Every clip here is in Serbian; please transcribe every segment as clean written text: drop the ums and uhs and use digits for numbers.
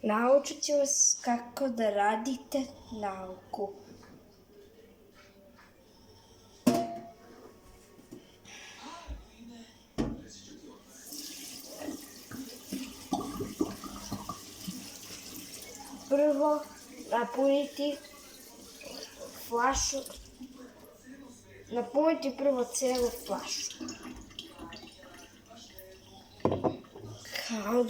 Naučit ću vas kako da radite nauku. Prvo napuniti flašu. Napuniti prvo celu flašu. Kao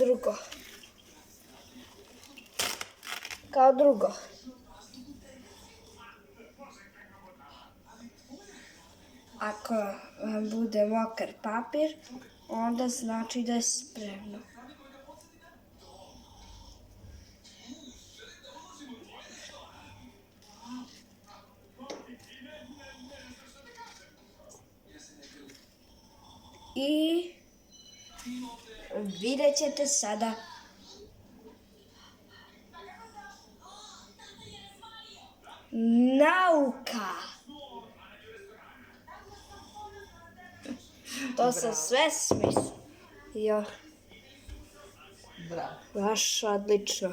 drugo. Ako vam bude mokar papir, onda znači da je spremno. I vidjet ćete sada nauka. To sam sve smislio. Bravo. Baš odlično.